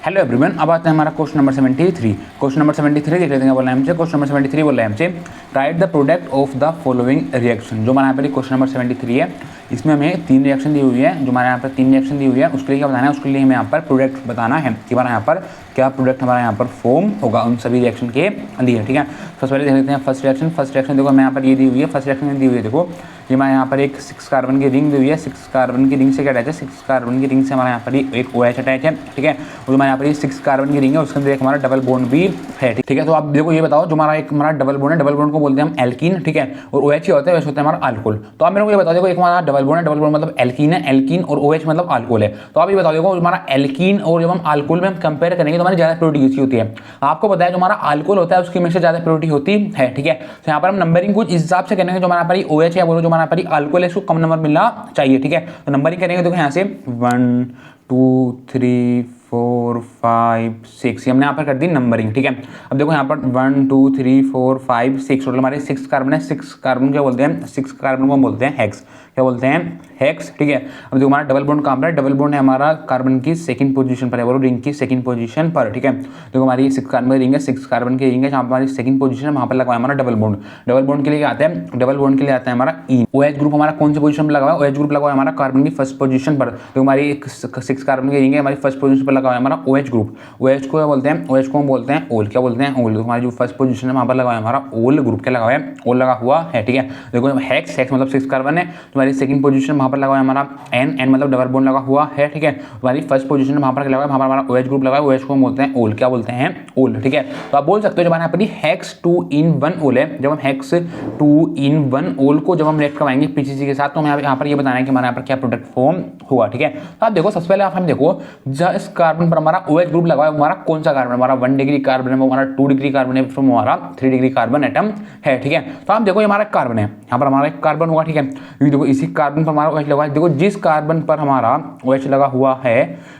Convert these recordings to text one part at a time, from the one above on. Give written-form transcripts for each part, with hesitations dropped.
Hello everyone, अब आते हैं हमारा क्वेश्चन नंबर 73। क्वेश्चन नंबर 73 देख लेते हैं, बोला है हमसे क्वेश्चन नंबर 73 बोला है हमसे right the product of the following reaction. जो हमारे यहाँ पर क्वेश्चन नंबर 73 है, इसमें हमें 3 रिएक्शन दी हुई है। जो हमारे यहाँ पर 3 रिएक्शन दी हुई है उसके लिए क्या बताना है, उसके लिए हमें यहाँ पर प्रोडक्ट बताना है कि हमारा यहाँ पर क्या प्रोडक्ट हमारा यहाँ पर फॉर्म होगा उन सभी रिएक्शन के लिए। ठीक है, सबसे पहले देख लेते हैं फर्स्ट रिएक्शन। फर्स्ट रिएक्शन देखो हमें यहाँ पर ये दी हुई है, फर्स्ट रिएक्शन में दी हुई है, देखो ये हमारे यहाँ पर एक 6 कार्बन की रिंग दी हुई है। 6 कार्बन की रिंग से क्या अटैच है, 6 कार्बन की रिंग से हमारे यहाँ पर एक OH अटैच है। ठीक है, और हमारे यहाँ पर ये 6 कार्बन की रिंग है, उसके अंदर एक हमारा डबल बॉन्ड भी है। ठीक है, तो आप देखो ये बताओ, जो हमारा एक हमारा डबल बॉन्ड है, डबल बॉन्ड को बोलते हैं हम एल्कीन। ठीक है, और OH क्या होता है, वैसे होता है हमारा अल्कोहल। तो आप मेरे को ये बताओ, देखो एक हमारा डबल बॉन्ड है, डबल बॉन्ड मतलब एल्कीन है, एल्कीन और OH मतलब अल्कोहल है। तो आप ये बताओ, देखो हमारा एल्कीन और जब हम अल्कोहल में हम कंपेयर करेंगे तो हमारी ज़्यादा प्योरिटी होती है। आपको पता है जो हमारा अल्कोहल होता है उसकी में से ज़्यादा प्योरिटी होती है। ठीक है, तो यहाँ पर हम नंबरिंग कुछ इस हिसाब से करेंगे, जो हमारा पर OH है बोलो, जो हमारा पर अल्कोहल है उसको कम नंबर मिलना चाहिए। ठीक है, तो नंबरिंग करेंगे तो यहाँ से 1 2 3 4 5 6 ये हमने यहाँ पर कर दी नंबरिंग। ठीक है, अब देखो यहाँ पर 1 2 3 4 5 6 टोटल हमारे 6 कार्बन है। 6 कार्बन क्या बोलते हैं, 6 कार्बन को हम बोलते हैं हेक्स। क्या बोलते हैं, हेक्स। ठीक है, अब देखो हमारा डबल बॉन्ड कहाँ पर है, डबल बॉन्ड है हमारा कार्बन की सेकंड पोजीशन पर है, बोलो रिंग की सेकंड पोजीशन पर। ठीक है, देखो हमारी 6 कार्बन की रिंग है, 6 कार्बन की रिंग है, जहाँ पर हमारी सेकंड पोजीशन है वहाँ पर लगा हमारा डबल बॉन्ड। डबल बॉन्ड के लिए आता है, डबल बॉन्ड के लिए आता है हमारा ई। OH ग्रुप हमारा कौन सी पोजीशन पर लगा हुआ है, OH ग्रुप लगा हुआ है हमारा कार्बन की फर्स्ट पोजीशन पर। तो हमारी 6 कार्बन की रिंग है, हमारी फर्स्ट पोजीशन पर लगा हुआ है हमारा OH ग्रुप। OH को क्या बोलते हैं, OH को हम बोलते हैं ओल। क्या बोलते हैं, ओल। तो हमारी जो फर्स्ट पोजीशन है वहाँ पर लगा हुआ है हमारा ओल ग्रुप। क्या लगा हुआ है, ओल लगा हुआ है। ठीक है, देखो हेक्स, हेक्स मतलब 6 कार्बन है, तुम्हारी सेकंड पोजीशन वहाँ पर लगा हुआ है हमारा N, N मतलब डबल बॉन्ड लगा हुआ है। ठीक है, हमारी फर्स्ट पोजीशन वहाँ पर लगा हुआ है, वहाँ पर हमारा OH ग्रुप लगा है, OH को हम बोलते हैं ओल। क्या बोलते हैं, ओल। ठीक है, तो आप बोल सकते हो जब हमारे यहाँ पर हेक्स 2 in 1 ओल है, जब हम हेक्स 2 in 1 ओल को जब हम रिएक्ट करवाएंगे PCC के साथ, तो हमें यहाँ पर ये बताना है कि हमारे यहाँ पर क्या प्रोडक्ट फॉर्म हुआ। ठीक है, तो आप देखो सबसे पहले आप हम देखो इस कार्बन पर हमारा OH ग्रुप लगा है, हमारा कौन सा कार्बन, हमारा 1 डिग्री कार्बन है, वो हमारा 2 डिग्री कार्बन है, फिर हमारा 3 डिग्री कार्बन एटम है। ठीक है, तो आप देखो ये हमारा कार्बन है, यहाँ पर हमारा एक कार्बन होगा। ठीक है, ये देखो इसी कार्बन पर हमारा OH लगा है। देखो जिस कार्बन पर हमारा OH लगा हुआ है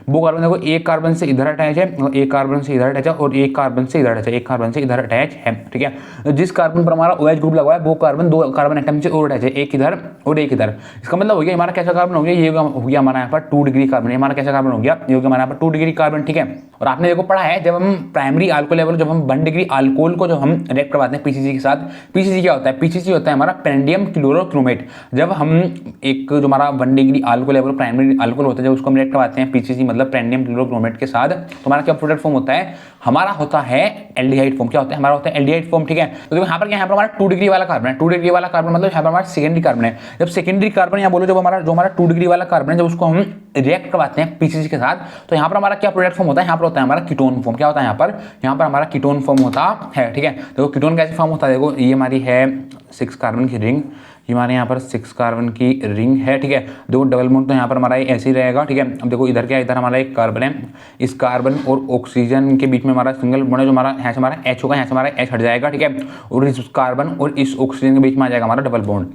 वो कार्बन देखो एक कार्बन से इधर अटैच है, एक कार्बन से इधर अटैच है और एक कार्बन से इधर अटैच है, एक कार्बन से इधर अटैच है। ठीक है, तो जिस कार्बन पर हमारा OH ग्रुप लगा है वो कार्बन 2 कार्बन एटम से और अटैच है, एक इधर और एक इधर। इसका मतलब हो गया हमारा कैसा कार्बन हो गया, ये हो गया हमारा यहाँ पर 2 डिग्री कार्बन। हमारा कैसा कार्बन हो गया, ये हो गया हमारा यहाँ पर 2 डिग्री कार्बन। ठीक है, और आपने देखो पढ़ा है जब हम प्राइमरी अल्कोहल लेवल, जब हम 1 डिग्री अल्कोहल को जब हम रिएक्ट करवाते हैं PCC के साथ, PCC क्या होता है, PCC होता है हमारा पेंडियम क्लोरोक्रोमेट। जब हम एक जो हमारा 1 degree alcohol level primary alcohol होता है, जब उसको हम रिएक्ट करवाते हैं PCC मतलब पेंडियम क्लोरोक्रोमेट के साथ, तो हमारा क्या प्रोडक्ट फॉर्म होता है, हमारा होता है एल्डिहाइड फॉर्म। क्या होता है, हमारा होता है एल्डिहाइड फॉर्म। ठीक है, तो देखो यहाँ पर क्या, यहाँ पर हमारा 2 डिग्री वाला कार्बन है, 2 डिग्री वाला कार्बन मतलब यहाँ पर हमारा सेकेंडरी कार्बन है। जब सेकेंडरी कार्बन यहाँ बोलो, जब हमारा जो हमारा 2 डिग्री वाला कार्बन है, जब उसको हम रिएक्ट करवाते हैं PCC के साथ, तो यहाँ पर हमारा क्या प्रोडक्ट फॉर्म होता है, यहाँ पर होता है हमारा कीटोन फॉर्म। क्या होता है यहाँ पर हमारा कीटोन फॉर्म होता है। ठीक है, देखो कीटोन कैसे फॉर्म होता है, देखो ये हमारी है 6 कार्बन की रिंग, ये हमारे यहाँ पर 6 कार्बन की रिंग है। ठीक है, देखो डबल बॉन्ड तो यहाँ पर हमारा ऐसे ही रहेगा। ठीक है, अब देखो इधर क्या, इधर हमारा एक कार्बन है, इस कार्बन और ऑक्सीजन के बीच में हमारा सिंगल बॉन्ड है, जो हमारा यहाँ से हमारा H होगा, यहाँ से हमारा H हट जाएगा। ठीक है, और इस कार्बन और इस ऑक्सीजन के बीच में आ जाएगा हमारा डबल बॉन्ड,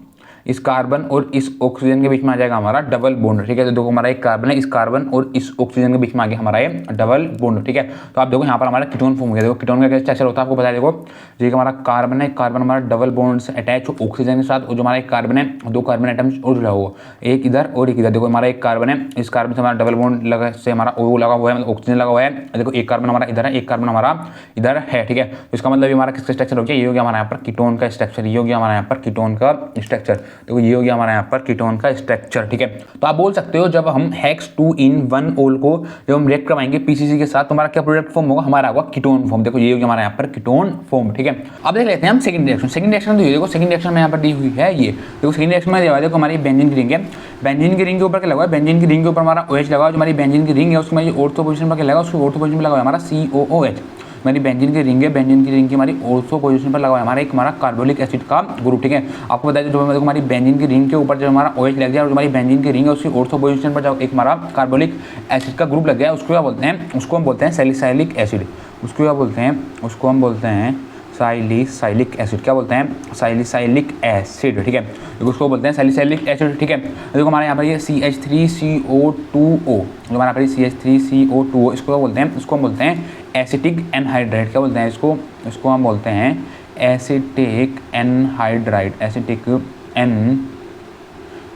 इस कार्बन और इस ऑक्सीजन के बीच में आ जाएगा हमारा डबल बॉन्ड। ठीक है, तो देखो हमारा एक कार्बन है, इस कार्बन और इस ऑक्सीजन के बीच में आ गया हमारा ये डबल बॉन्ड। ठीक है, तो आप देखो यहाँ पर हमारा कीटोन फॉर्म हो गया। देखो कीटोन का क्या स्ट्रक्चर होता है आपको पता है, देखो जो हमारा कार्बन है, कार्बन हमारा डबल बॉन्ड से अटैच हो ऑक्सीजन के साथ, और जो हमारा एक कार्बन है 2 कार्बन एटम्स और जुड़ा हुआ, एक इधर और एक इधर। देखो हमारा एक कार्बन है, इस कार्बन से हमारा डबल बॉन्ड लगा से हमारा O लगा हुआ है, मतलब ऑक्सीजन लगा हुआ है। देखो एक कार्बन हमारा इधर है, एक कार्बन हमारा इधर है। ठीक है, तो इसका मतलब हमारा किसका स्ट्रक्चर हो गया, ये हो गया हमारा यहाँ पर कीटोन का स्ट्रक्चर, ये हो गया हमारा यहाँ पर कीटोन का स्ट्रक्चर। देखो ये हो गया हमारा यहाँ पर कीटोन का स्ट्रक्चर। ठीक है, तो आप बोल सकते हो जब हम हेक्स 2 in 1 ओल को जब हम रिएक्ट करवाएंगे PCC के साथ, तो हमारा क्या प्रोडक्ट फॉर्म होगा, हमारा होगा कीटोन फॉर्म। देखो ये हो गया हमारा यहाँ पर कीटोन फॉर्म। ठीक है, अब देख लेते हैं हम सेकंड रिएक्शन। सेकंड रिएक्शन तो ये देखो, सेकंड रिएक्शन में यहाँ पर दी हुई है, ये देखो सेकंड रिएक्शन में दिया, देखो हमारी बेंजीन की रिंग है, बेंजीन की रिंग के ऊपर क्या लगा है, बेंजीन की रिंग के ऊपर हमारा OH लगा है, जो हमारी बेंजीन की रिंग है उसमें ऑर्थो पोजीशन पर क्या लगा, उसको ऑर्थो पोजीशन पर लगा है हमारा COOH। हमारी बेंजीन की रिंग है, बेंजीन की रिंग की हमारी ऑर्थो पोजीशन पर लगा है हमारा एक हमारा कार्बोलिक एसिड का ग्रुप। ठीक है, आपको बताया जो हमारी बेंजीन की रिंग के ऊपर जब हमारा OH लग गया और हमारी बेंजीन की रिंग है उसकी ऑर्थो पोजीशन पर जब एक हमारा कार्बोलिक एसिड का ग्रुप लग गया, उसको क्या बोलते हैं, उसको हम बोलते हैं सैलिसाइलिक एसिड। उसको क्या बोलते हैं, उसको हम बोलते हैं सैलिसाइलिक एसिड। क्या बोलते हैं, सैलिसाइलिक एसिड। ठीक है, देखो उसको बोलते हैं सैलिसाइलिक एसिड। ठीक है, देखो हमारे यहाँ पर ये CH3CO2O, जो हमारा पर CH3CO2O, इसको बोलते हैं, इसको हम बोलते हैं एसिटिक एनहाइड्राइड। क्या बोलते हैं इसको, इसको हम बोलते हैं acetic anhydride, acetic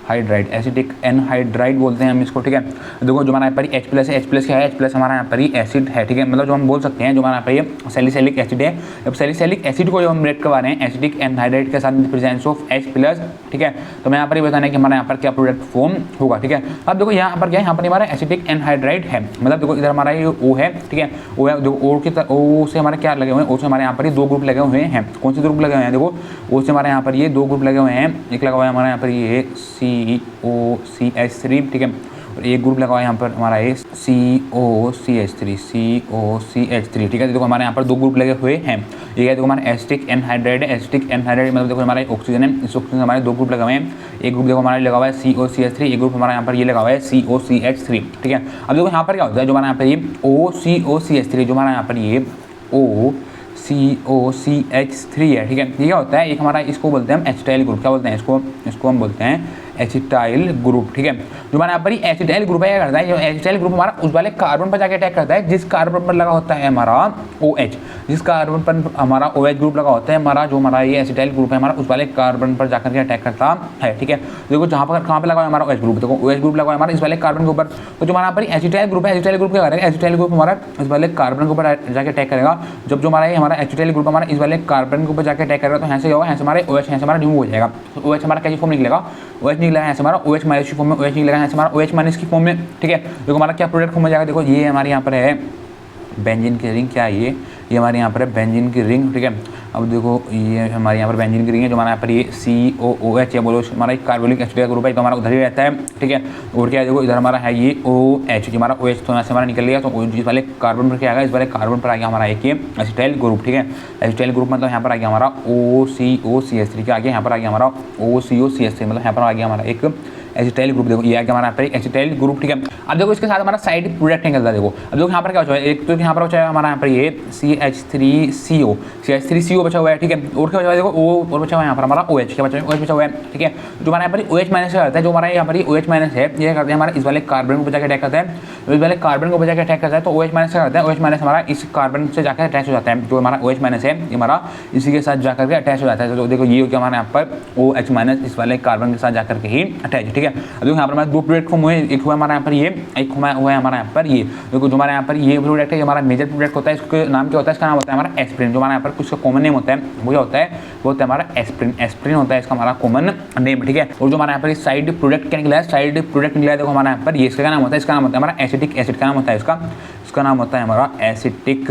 hydride, acetic anhydride बोलते हैं हम इसको, ठीक है। देखो जो हमारा यहाँ पर H प्लस है, H प्लस क्या है, H प्लस हमारा यहाँ पर ही एसिड है, ठीक है। मतलब जो हम बोल सकते हैं जो हमारा यहाँ पर ये सैलिसिलिक एसिड है। अब सैलिसिलिक एसिड को जो हम रेट करवा रहे हैं एसिटिक एनहाइड्राइड के साथ प्रेजेंस ऑफ H प्लस, ठीक है। तो मैं यहाँ पर ये बताना है कि हमारा यहाँ पर क्या प्रोडक्ट फॉर्म होगा, ठीक है। अब देखो यहाँ पर क्या है, यहाँ पर हमारा एसिटिक एनहाइड्राइड है, मतलब देखो इधर हमारा ये O है, ठीक है। O है, देखो O की O से हमारे क्या लगे हुए हैं, O से हमारे यहाँ पर ये 2 ग्रुप लगे हुए हैं। कौन से 2 ग्रुप लगे हुए हैं, देखो O से हमारे यहाँ पर ये 2 ग्रुप लगे हुए हैं। एक लगा हुआ है हमारा यहाँ पर ये COCH3, ठीक है, और एक ग्रुप लगा हुआ है यहाँ पर हमारा ये COCH3, ठीक है। देखो हमारे यहाँ पर 2 ग्रुप लगे हुए हैं। ये है देखो हमारा एसिटिक एनहाइड्राइड है, एसिटिक एनहाइड्राइड मतलब देखो हमारा ऑक्सीजन है, इस ऑक्सीजन हमारे 2 ग्रुप लगे हुए हैं। एक ग्रुप देखो हमारा लगा हुआ है COCH3, एक ग्रुप हमारा यहाँ पर ये लगा हुआ है COCH3, ठीक है। अब देखो यहाँ पर क्या होता है, जो हमारा यहाँ पर ये OCOCH3, जो हमारा यहाँ पर ये OCOCH3 है, ठीक है। ये क्या होता है, एक हमारा इसको बोलते हैं हम एसिटाइल ग्रुप, क्या बोलते हैं इसको हम बोलते हैं एसिटाइल ग्रुप, ठीक है। जो हमारा यहाँ पर एसिटाइल ग्रुप है, क्या करता है, जो एसिटाइल ग्रुप हमारा उस वाले कार्बन पर जाके अटैक करता है जिस कार्बन पर लगा होता है हमारा OH, जिस कार्बन पर हमारा OH ग्रुप लगा होता है हमारा, जो हमारा ये एसिटाइल ग्रुप है हमारा उस वाले कार्बन पर जाकर के अटैक करता है, ठीक है। देखो जहाँ पर कहाँ पर लगा है हमारा OH ग्रुप, देखो OH ग्रुप लगा है हमारा इस वाले कार्बन के ऊपर। तो जो हमारा पर एसिटाइल ग्रुप है, एसिटाइल ग्रुप क्या करेगा, एसिटाइल ग्रुप हमारा इस वाले कार्बन के ऊपर जाकर अटैक करेगा। जब जो हमारा एसिटाइल ग्रुप हमारा इस वाले कार्बन के ऊपर जाकर अटैक करेगा तो यहाँ से होगा, यहाँ से हमारे OH यहाँ से हमारा रिमूव हो जाएगा। तो OH हमारा कैसी फॉर्म निकलेगा, OH निकलेगा यहाँ से हमारा OH माइनस की फॉर्म में, OH निकलेगा यहाँ से हमारा OH माइनस की फॉर्म में, ठीक है। देखो हमारा क्या प्रोडक्ट फॉर्म हो जाएगा, देखो ये हमारे यहाँ पर है बेंजीन की रिंग, क्या है ये हमारे यहाँ पर है बेंजीन की रिंग, ठीक है। अब देखो ये हमारे यहाँ पर बेंजीन की रिंग है, जो हमारे यहाँ पर ये COOH या बोलो हमारा एक कार्बोनिक एसिड का ग्रुप है, तो हमारा उधर ही रहता है, ठीक है। और क्या है, देखो इधर हमारा है ये OH, जो हमारा OH तो यहाँ से हमारा निकल गया, तो इस वाले कार्बन पर क्या आएगा, इस वाले कार्बन पर आ गया हमारा एक ये एसिटाइल ग्रुप, ठीक है। एसिटाइल ग्रुप मतलब यहाँ पर आ गया हमारा OCOCH3 के आगे यहाँ पर आ गया हमारा OCOCH3, मतलब यहाँ पर आ गया हमारा एक एसिटाइल ग्रुप। देखो ये आ गया हमारा यहाँ पर एसिटाइल ग्रुप, ठीक है। अब देखो इसके साथ हमारा साइड प्रोडक्ट निकलता है, देखो अब देखो यहाँ पर क्या बचा हुआ है, एक तो यहाँ पर बचा हुआ है हमारा यहाँ पर ये CH3CO बचा हुआ है, ठीक है। और क्या बचा हुआ है, देखो O और बचा हुआ है यहाँ पर हमारा OH, क्या बचा हुआ है, OH बचा हुआ है, ठीक है। जो हमारा यहाँ पर OH माइनस रहता है, जो हमारा यहाँ पर OH माइनस है, ये करते हैं हमारा इस वाले कार्बन को बचा के अटैक करता है, इस वाले कार्बन को बचा के अटैक करता है, तो OH माइनस क्या करता है, OH माइनस हमारा इस कार्बन से जाकर अटैच हो जाता है। जो हमारा OH माइनस है ये हमारा इसी के साथ जाकर के अटैच हो जाता है। तो देखो ये हो गया हमारे यहाँ पर OH माइनस इस वाले कार्बन के साथ जाकर के ही अटैच, ठीक है। अब देखो यहाँ पर हमारे 2 प्रोडक्ट फॉर्म हुए, एक हुआ हमारा यहाँ पर ये, एक हुआ है हमारा यहाँ पर ये। देखो जो हमारे यहाँ पर ये प्रोडक्ट है, हमारा मेजर प्रोडक्ट होता है, इसका नाम क्या होता है, इसका नाम होता है हमारा एस्प्रिन। जो हमारा यहाँ पर कुछ कॉमन नेम होता है वो क्या होता है, वो होता है हमारा एस्प्रिन, एस्प्रिन होता है इसका हमारा कॉमन नेम, ठीक है। और जो हमारा यहाँ पर साइड प्रोडक्ट क्या निकला है, साइड प्रोडक्ट निकला है, देखो हमारा यहाँ पर ये इसका नाम होता है, इसका नाम होता है हमारा एसिटिक एसिड, का नाम होता है इसका नाम होता है हमारा एसिटिक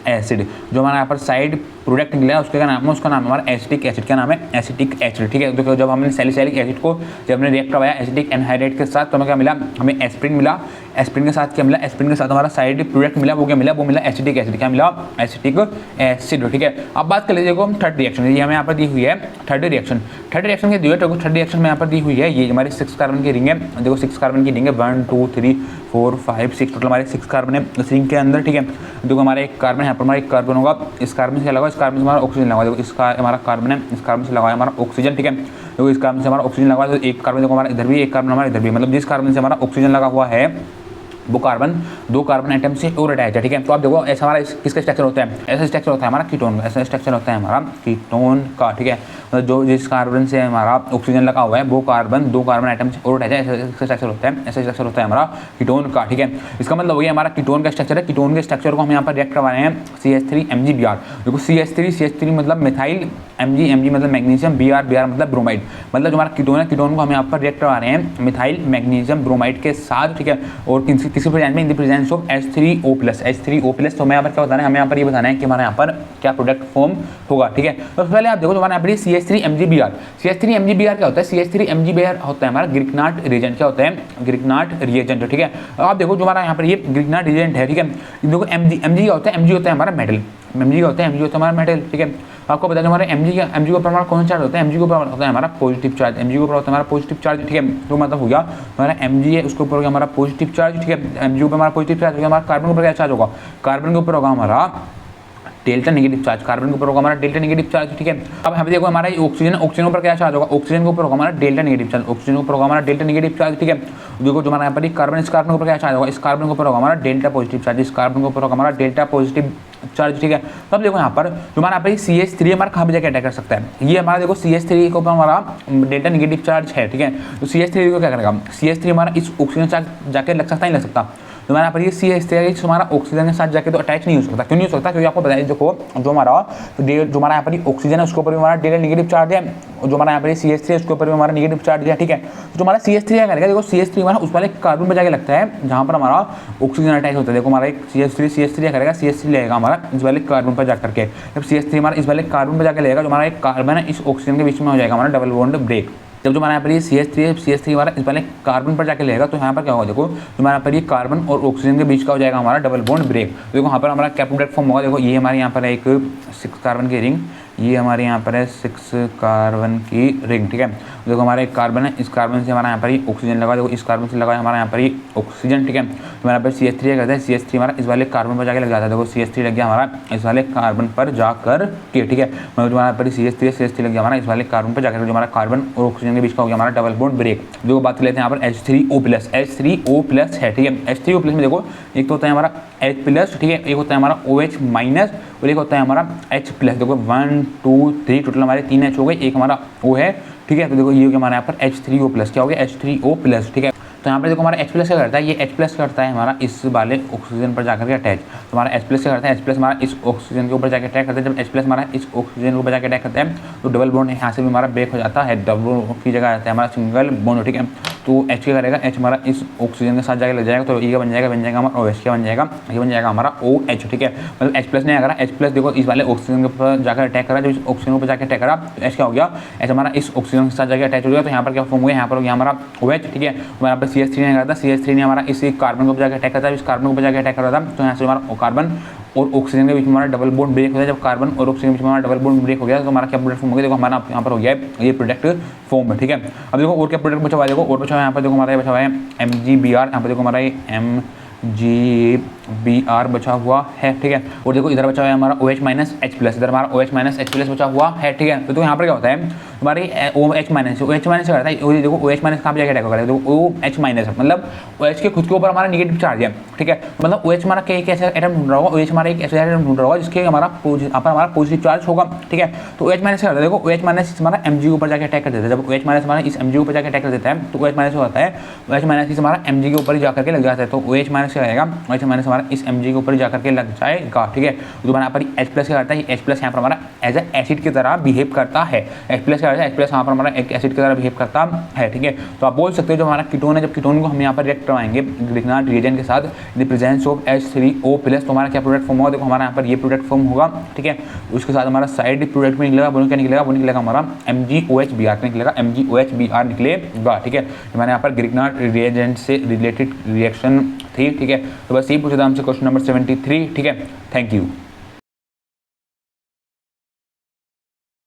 एसिड। जो हमारा यहाँ पर साइड प्रोडक्ट निकला है उसका नाम है, उसका नाम हमारा एसिटिक एसिड, का नाम है एसिटिक एसिड, ठीक है। देखो जब हमने सैलिसिलिक एसिड को जब हमने रिएक्ट करवाया एसिटिक एनहाइड्राइड के साथ, तो हमें क्या मिला, हमें एस्प्रिन मिला। एस्प्रिन के साथ क्या मिला, एस्प्रिन के साथ हमारा साइड प्रोडक्ट मिला, वो क्या मिला, वो मिला एसिटिक एसिड, क्या मिला, एसिटिक एसिड, ठीक है। अब बात कर लीजिए, देखो हम थर्ड रिएक्शन, ये हमें यहाँ पर दी हुई है थर्ड रिएक्शन के दिए, तो थर्ड रिएक्शन में यहाँ पर दी हुई है, ये हमारी 6 कार्बन की रिंग है। देखो 6 कार्बन की रिंग है, 1 2 3 4 5 6 टोटल हमारे 6 कार्बन है इस रिंग के अंदर, ठीक है। देखो हमारा एक कार्बन यहाँ पर हमारा एक कार्बन होगा, इस कार्बन से लगा, इस कार्बन से हमारा ऑक्सीजन लगा, देखो इसका हमारा कार्बन है, इस कार्बन से लगा है हमारा ऑक्सीजन, ठीक है। देखो इस कार्बन से हमारा ऑक्सीजन लगा, तो एक कार्बन देखो हमारा इधर भी, एक कार्बन हमारा इधर भी, मतलब जिस कार्बन से हमारा ऑक्सीजन लगा हुआ है वो कार्बन 2 कार्बन एटम से और अटैच है, ठीक है। तो आप देखो ऐसा हमारा किसका स्ट्रक्चर होता है, ऐसा स्ट्रक्चर होता है हमारा कीटोन का, ऐसा स्ट्रक्चर होता है हमारा कीटोन का, ठीक है। तो जो जिस कार्बन से हमारा ऑक्सीजन लगा हुआ है वो कार्बन 2 कार्बन एटम से और अटैच है, ऐसा स्ट्रक्चर होता है, ऐसा स्ट्रक्चर होता है हमारा कीटोन का, ठीक है। इसका मतलब हो गया हमारा कीटोन का स्ट्रक्चर है। कीटोन के स्ट्रक्चर को हम यहाँ पर रिएक्ट करवा रहे हैं CH3MgBr। देखो CH3 मतलब मिथाइल, Mg मतलब मैग्नीशियम, Br मतलब ब्रोमाइड, मतलब जो हमारा कीटोन है, कीटोन को हम यहाँ पर रिएक्ट करवा रहे हैं मिथाइल मैग्नीशियम ब्रोमाइड के साथ, ठीक है। और किसी प्रेजेंस में in the presence of H3O+। तो हमें यहाँ पर क्या बताना है, हमें यहाँ पर ये बताना है कि हमारे यहाँ पर क्या प्रोडक्ट फॉर्म होगा, ठीक है। तो पहले आप देखो जो हमारे यहाँ पर CH3MgBr क्या होता है, CH3MgBr होता है हमारा ग्रिग्नार्ड रिएजेंट, क्या होता है, ग्रिग्नार्ड रिएजेंट, ठीक है। आप देखो जो हमारा यहाँ पर ये ग्रिग्नार्ड रिएजेंट है, ठीक है। देखो Mg क्या होता है, Mg होता है हमारा मेटल, Mg होता है हमारा मेटल, ठीक है। आपको बता दें हमारे Mg के ऊपर हमारा कौन सा चार्ज होता है, Mg के ऊपर होता है हमारा पॉजिटिव चार्ज, Mg के ऊपर होता है हमारा पॉजिटिव चार्ज, ठीक है। तो मतलब हो गया हमारा Mg है उसके ऊपर हमारा पॉजिटिव चार्ज, ठीक है। Mg के ऊपर हमारा पॉजिटिव चार्ज हो गया, हमारा कार्बन के ऊपर क्या चार्ज होगा, कार्बन के ऊपर होगा हमारा डेल्टा नेगेटिव चार्ज, कार्बन के ऊपर होगा हमारा डेल्टा नेगेटिव चार्ज, ठीक है। अब यहाँ पे देखो हमारा ऑक्सीजन के ऊपर क्या चार्ज होगा, ऑक्सीजन के ऊपर होगा हमारा डेल्टा नेगेटिव चार्ज, ऑक्सीजन के ऊपर होगा हमारा डेल्टा नेगेटिव चार्ज, ठीक है। देखो जो हमारा यहाँ पर कार्बन, इस कार्बन के ऊपर क्या चार्ज होगा, इस कार्बन के ऊपर होगा हमारा डेल्टा पॉजिटिव चार्ज, इस कार्बन के ऊपर होगा हमारा डेल्टा पॉजिटिव चार्ज, ठीक है। तो अब देखो यहाँ पर जो हमारा यहाँ पर CH3 हमारा कहाँ पे जाकर अटैक कर सकता है, ये हमारा देखो CH3 के ऊपर हमारा डेल्टा नेगेटिव चार्ज है, ठीक है। तो CH3 को क्या करेगा, CH3 हमारा इस ऑक्सीजन चार्ज जाके लग सकता, नहीं लग सकता। तो हमारा पर ये CH3 हमारा ऑक्सीजन के साथ जाके तो अटैच नहीं हो सकता, क्यों नहीं हो सकता, क्योंकि आपको बताया देखो जो हमारा यहाँ पर ऑक्सीजन है उसके ऊपर भी हमारा डेल्टा नेगेटिव चार्ज है, और जो हमारा यहाँ पर CH3 है उसके ऊपर भी हमारा नेगेटिव चार्ज है, ठीक है। तो हमारा CH3 क्या करेगा, देखो CH3 हमारा उस वाले कार्बन पर जाके लगता है जहाँ पर हमारा ऑक्सीजन अटैच होता है। देखो हमारा एक CH3 क्या करेगा, CH3 लेगा हमारा इस वाले कार्बन पर जाकर के, जब CH3 हमारा इस वाले कार्बन पर जाकर लेगा, जो हमारा एक कार्बन है इस ऑक्सीजन के बीच में हो जाएगा हमारा डबल बॉन्ड ब्रेक। जब जो हमारा यहाँ पर ये CH3 हमारा इस वाले कार्बन पर जाके लेगा, तो यहाँ पर क्या होगा, देखो हमारा पर ये कार्बन और ऑक्सीजन के बीच का हो जाएगा हमारा डबल बॉन्ड ब्रेक। तो देखो यहाँ पर हमारा क्या प्रोडक्ट फॉर्म होगा, देखो ये हमारे यहाँ पर एक 6 कार्बन की रिंग, ये हमारे यहाँ पर है 6 कार्बन की रिंग, ठीक है। देखो हमारा एक कार्बन है, इस कार्बन से हमारा यहाँ पर ये ऑक्सीजन लगा, देखो इस कार्बन से लगा हमारा यहाँ पर ये ऑक्सीजन, ठीक है। तो हमारा पर CH3 क्या करता है, CH3 हमारा इस वाले कार्बन पर जाके लग जाता है, देखो CH3 लग गया हमारा इस वाले कार्बन पर जाकर के, ठीक है। मतलब जो हमारा पर CH3 लग गया हमारा इस वाले कार्बन पर जाकर, जो हमारा कार्बन और ऑक्सीजन के बीच का हो गया हमारा डबल बॉन्ड ब्रेक। देखो बात कर लेते हैं यहाँ पर H3O+ है, ठीक है। H3O+ में देखो एक तो होता है हमारा H+, ठीक है, एक होता है हमारा OH- और एक होता है हमारा H+। देखो 1 2 3 टोटल हमारे 3 H हो गए, एक हमारा O है, ठीक है। तो देखो ये हो गया हमारा यहाँ पर H3O+, क्या हो गया H3O+, ठीक है। तो यहाँ पर देखो हमारा H+ क्या करता है, ये H+ करता है हमारा इस वाले ऑक्सीजन पर जाकर के अटैच। तो हमारा H+ क्या करता है, H+ हमारा इस ऑक्सीजन के ऊपर जाकर अटैक करता है। जब H+ हमारा इस ऑक्सीजन के ऊपर जाकर अटैक करता है तो डबल बॉन्ड यहाँ से भी हमारा ब्रेक हो जाता है, डबल की जगह आता है हमारा सिंगल बॉन्ड, ठीक है। तो H क्या करेगा, H हमारा इस ऑक्सीजन के साथ जाकर लग जाएगा, तो ये बन जाएगा हमारा OH, क्या बन जाएगा, ये बन जाएगा हमारा OH, ठीक है। मतलब H+ नहीं आएगा, H+ देखो इस वाले ऑक्सीजन के ऊपर जाकर अटैक करा, जो इस ऑक्सीजन के ऊपर जाकर अटैक करा, तो H क्या हो गया, H हमारा इस ऑक्सीजन के साथ जाकर अटैच हो गया। तो यहाँ पर क्या फॉर्म हो गया, यहाँ पर हो गया हमारा OH, ठीक है। तो यहाँ पर CH3 नहीं करता, CH3 ने हमारा इस कार्बन के ऊपर जाकर अटैक करता है, इस कार्बन के ऊपर जाकर अटैक कर रहा था, तो यहाँ से हमारा कार्बन और ऑक्सीजन के बीच में हमारा डबल बॉन्ड ब्रेक हो गया। जब कार्बन और ऑक्सीजन के बीच में हमारा डबल बॉन्ड ब्रेक हो गया तो हमारा क्या प्रोडक्ट फॉर्म हो गया, देखो हमारा यहाँ पर हो गया है ये प्रोडक्ट फॉर्म है, ठीक है। अब देखो और क्या प्रोडक्ट बचा हुआ है, देखो और बचा हुआ है यहाँ पर, देखो हमारा ये बचा हुआ है MgBr, यहाँ पर देखो हमारा ये MgBr बचा हुआ है, ठीक है। और देखो इधर बचा हुआ है हमारा OH-H+, इधर हमारा OH-H+ बचा हुआ है, ठीक है। तो यहाँ पर क्या होता है हमारे OH- करता है, देखो OH- कहाँ पे जाकर अटैक करेगा, देखो OH- मतलब OH के खुद के ऊपर हमारा नेगेटिव चार्ज है, ठीक है। मतलब OH हमारा एक ऐसा एटम ढूंढ रहा होगा, OH हमारा एक ऐसा एटम ढूंढ रहा होगा जिसके हमारा पॉजिटिव चार्ज होगा, ठीक है। तो OH- करता है, देखो OH- हमारा Mg के ऊपर जाकर अटैक कर देता है। जब OH- हमारा इस Mg के ऊपर जाकर अटैक कर देता है तो OH- होता है, OH- हमारा Mg के ऊपर जाकर के लग जाता है, तो OH- क्या रहेगा, OH- हमारा इस Mg के ऊपर जाकर के लग जाएगा, ठीक है। तो हमारा पर H+ क्या करता है, H+ यहाँ पर हमारा एज ए एसिड की तरह बिहेव करता है, H+ क्या करता है, H+ यहाँ पर हमारा एक एसिड की तरह बिहेव करता है, ठीक है। तो आप बोल सकते हो जो हमारा कीटोन है, जब कीटोन को हम यहाँ पर रिएक्ट करवाएंगे ग्रिग्नार्ड रिएजेंट के साथ in the presence of H3O+, तो हमारा क्या प्रोडक्ट फॉर्म होगा, देखो हमारा यहाँ पर ये प्रोडक्ट फॉर्म होगा, ठीक है। उसके साथ हमारा साइड प्रोडक्ट में निकलेगा, वो क्या निकलेगा, वो निकलेगा हमारा MgOH-Br निकलेगा, MgOH-Br निकलेगा, ठीक है। हमारे यहाँ पर ग्रिग्नार्ड रिएजेंट से रिलेटेड रिएक्शन थी, ठीक है। तो बस यही पूछा था हमसे क्वेश्चन नंबर 73, ठीक है। Thank you.